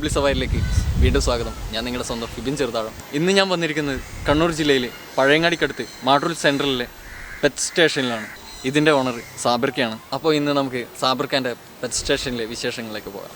Lovely സവാരിയിലേക്ക് വീണ്ടും സ്വാഗതം. ഞാൻ നിങ്ങളുടെ സ്വന്തം ഫിബിൻ ചെറുതാഴം. ഇന്ന് ഞാൻ വന്നിരിക്കുന്നത് കണ്ണൂർ ജില്ലയിലെ പഴയങ്ങാടിക്കടുത്ത് മാട്ടൂൽ സെൻട്രലിലെ പെറ്റ് സ്റ്റേഷനിലാണ്. ഇതിൻ്റെ ഓണർ സാബിർക്കയാണ്. അപ്പോൾ ഇന്ന് നമുക്ക് സാബിർക്കാൻ്റെ പെറ്റ് സ്റ്റേഷനിലെ വിശേഷങ്ങളിലേക്ക് പോകാം.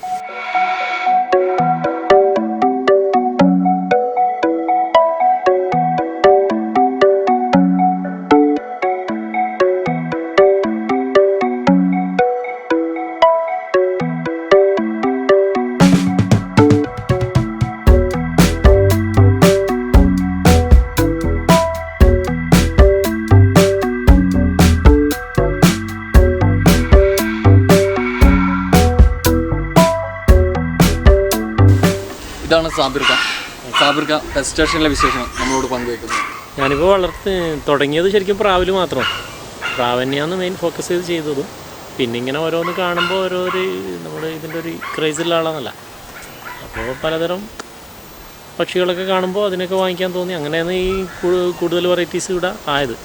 ഇതാണ് സാബിർക്ക പെറ്റ് സ്റ്റേഷനിലെ വിശേഷം നമ്മളോട് പങ്കുവയ്ക്കുന്നത്. ഞാനിപ്പോൾ തുടങ്ങിയത് ശരിക്കും പ്രാവിൽ മാത്രം. പ്രാവന്നെയാണ് മെയിൻ ഫോക്കസ് ചെയ്തതും. പിന്നെ ഇങ്ങനെ ഓരോന്ന് കാണുമ്പോൾ നമ്മൾ ഇതിൻ്റെ ഒരു ക്രേസുള്ള ആളാണല്ല. അപ്പോൾ പലതരം പക്ഷികളൊക്കെ കാണുമ്പോൾ അതിനൊക്കെ വാങ്ങിക്കാൻ തോന്നി. അങ്ങനെയാണ് ഈ കൂടുതൽ വെറൈറ്റീസ് ഇവിടെ ആയത്.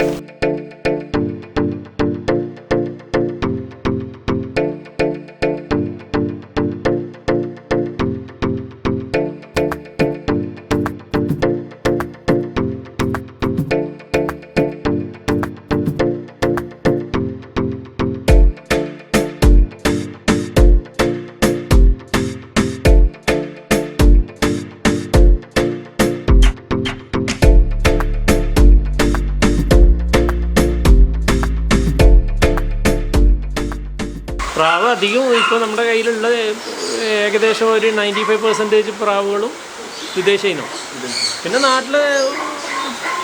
പ്രാവ് അധികവും ഇപ്പോൾ നമ്മുടെ കയ്യിലുള്ള ഏകദേശം ഒരു 95% പ്രാവുകളും വിദേശ ഇനം. പിന്നെ നാട്ടിൽ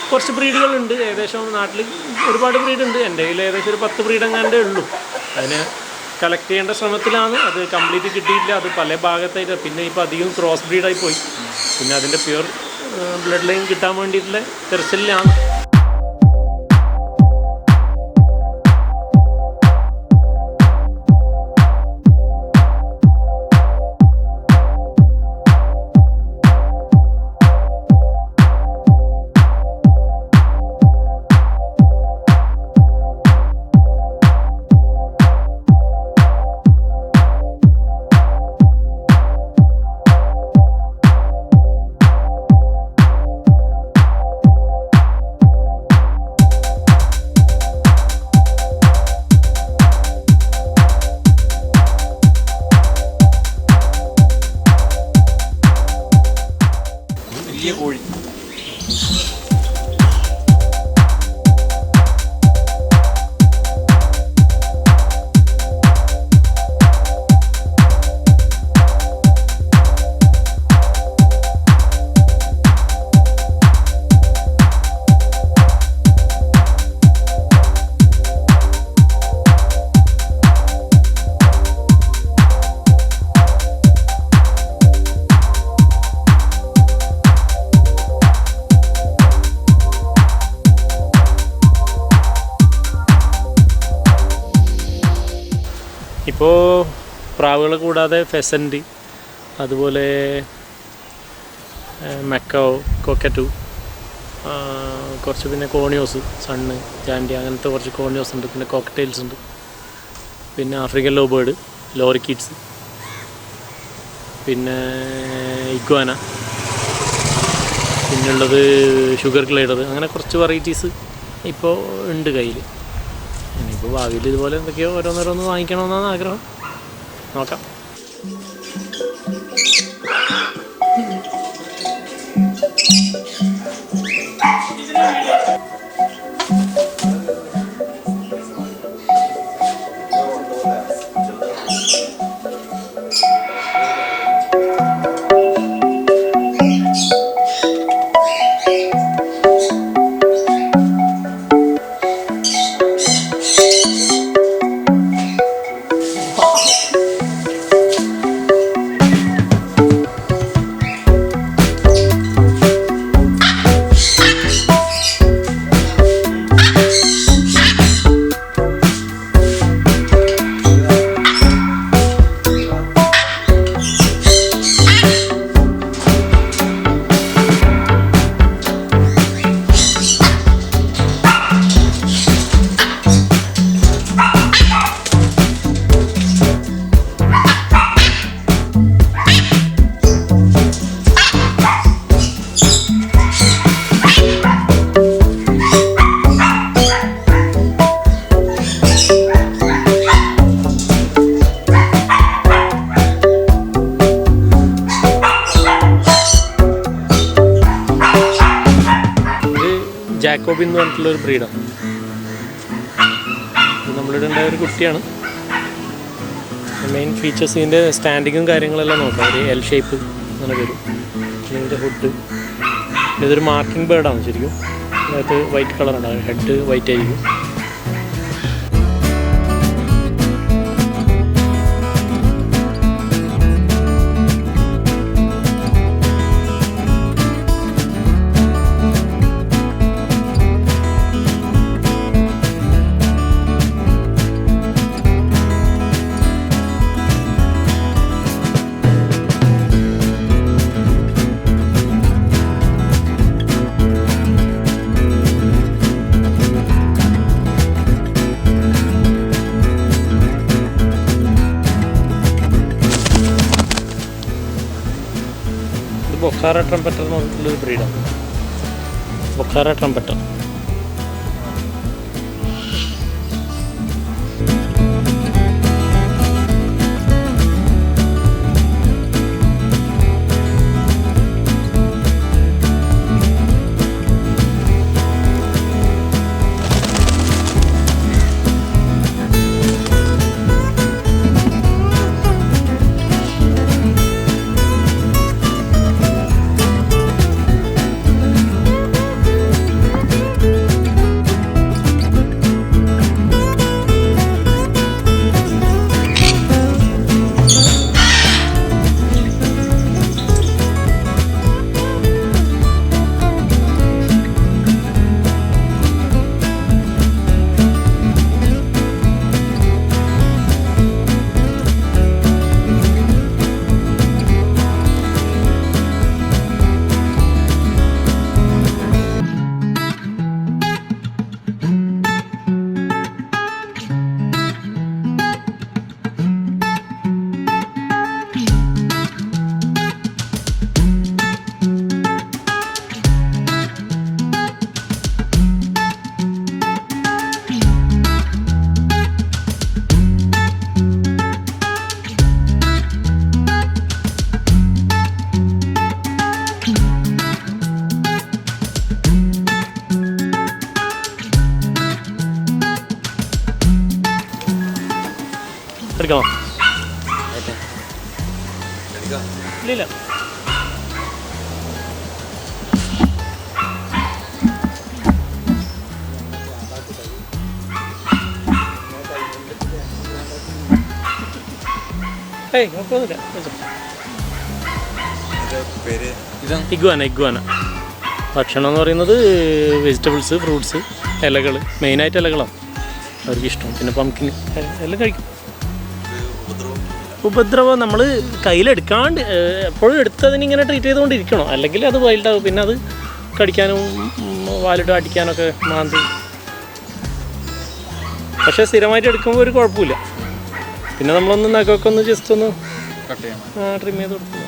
കുറച്ച് ബ്രീഡുകളുണ്ട്. ഏകദേശം നാട്ടിൽ ഒരുപാട് ബ്രീഡുണ്ട്. എൻ്റെ കയ്യിൽ ഏകദേശം ഒരു 10 ബ്രീഡ് എങ്ങാണ്ടേ ഉള്ളൂ. അതിനെ കളക്ട് ചെയ്യേണ്ട ശ്രമത്തിലാണ്. അത് കംപ്ലീറ്റ് കിട്ടിയിട്ടില്ല. അത് പല ഭാഗത്തായിട്ട്. പിന്നെ ഇപ്പോൾ അധികം ക്രോസ് ബ്രീഡായി പോയി. പിന്നെ അതിൻ്റെ പ്യുവർ ബ്ലഡ് ലൈൻ കിട്ടാൻ വേണ്ടിയിട്ടുള്ള തെരച്ചിലാണ്. കോഴി ഇപ്പോൾ പ്രാവുകൾ കൂടാതെ ഫെസൻറ്റ്, അതുപോലെ മെക്കോ, കൊക്കറ്റു, കുറച്ച് പിന്നെ കോണിയോസ്, സണ്ണ്, ജാൻഡി, അങ്ങനത്തെ കുറച്ച് കോണിയോസ് ഉണ്ട്. പിന്നെ കോക്ടെയിൽസ് ഉണ്ട്. പിന്നെ ആഫ്രിക്കൻ ലോബേർഡ്, ലോറിക്കിഡ്സ്, പിന്നെ ഇഗ്വാന, പിന്നുള്ളത് ഷുഗർ ഗ്ലൈഡർ. അങ്ങനെ കുറച്ച് വെറൈറ്റീസ് ഇപ്പോൾ ഉണ്ട് കയ്യിൽ. ഇനിയിപ്പോൾ ഭാവിയിൽ ഇതുപോലെ എന്തൊക്കെയോ ഓരോന്നോരോന്ന് വാങ്ങിക്കണമെന്നാണ് ആഗ്രഹം. നോക്കാം. ജാക്കോബി എന്ന് പറഞ്ഞിട്ടുള്ളൊരു ബ്രീഡാണ്. നമ്മളിവിടെ ഉണ്ടായ ഒരു കുട്ടിയാണ്. മെയിൻ ഫീച്ചേഴ്സ് ഇതിൻ്റെ സ്റ്റാൻഡിങ്ങും കാര്യങ്ങളെല്ലാം നോക്കാം. ഒരു എൽ ഷേപ്പ് അങ്ങനെ വരും. ഇതിൻ്റെ ഹുഡ്, ഇതൊരു മാർക്കിംഗ് ബേർഡാണ് ശരിക്കും. അതിനകത്ത് വൈറ്റ് കളറുണ്ടാകും, ഹെഡ് വൈറ്റ് ആയിരിക്കും. ബൊക്കാറ ട്രംപറ്റർ എന്ന് പറഞ്ഞിട്ടുള്ളൊരു ബ്രീഡാണ്. ബൊക്കാറ ട്രംപറ്റർ. എടുക്കണോ? ഇല്ല. ഏയ് കുഴപ്പമൊന്നുമില്ല. ഇഗ്വാന. ഭക്ഷണം എന്ന് പറയുന്നത് വെജിറ്റബിൾസ്, ഫ്രൂട്ട്സ്, ഇലകൾ, മെയിനായിട്ട് ഇലകളാണ് അവർക്ക് ഇഷ്ടം. പിന്നെ പംകിൻ എല്ലാം കഴിക്കും. ഉപദ്രവം നമ്മൾ കയ്യിലെടുക്കാണ്ട് എപ്പോഴും എടുത്തതിനിങ്ങനെ ട്രീറ്റ് ചെയ്തുകൊണ്ടിരിക്കണം, അല്ലെങ്കിൽ അത് വൈൽഡാവും. പിന്നെ അത് കടിക്കാനും വാലിട്ട് അടിക്കാനൊക്കെ മാന്തി. പക്ഷേ സ്ഥിരമായിട്ട് എടുക്കുമ്പോൾ ഒരു കുഴപ്പമില്ല. പിന്നെ നമ്മളൊന്ന് നഖമൊക്കെ ഒന്ന് ജസ്റ്റ് ഒന്ന് ട്രിം ചെയ്ത് കൊടുക്കും.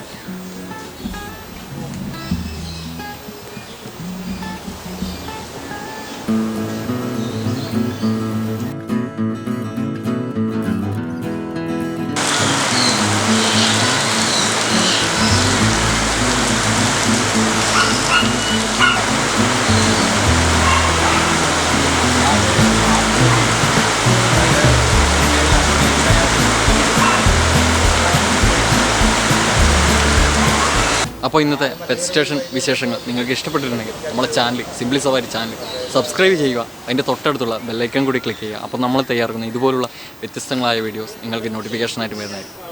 അപ്പോൾ ഇന്നത്തെ പെറ്റ് സ്റ്റേഷൻ വിശേഷങ്ങൾ നിങ്ങൾക്ക് ഇഷ്ടപ്പെട്ടിട്ടുണ്ടെങ്കിൽ നമ്മുടെ ചാനൽ സിംപ്ലി സവാരി ചാനൽ സബ്സ്ക്രൈബ് ചെയ്യുക. അതിൻ്റെ തൊട്ടടുത്തുള്ള ബെല്ലൈക്കൺ കൂടി ക്ലിക്ക് ചെയ്യുക. അപ്പോൾ നമ്മൾ തയ്യാറാക്കുന്ന ഇതുപോലുള്ള വ്യത്യസ്തങ്ങളായ വീഡിയോസ് നിങ്ങൾക്ക് നോട്ടിഫിക്കേഷനായിട്ട് വരുന്നതായിരിക്കും.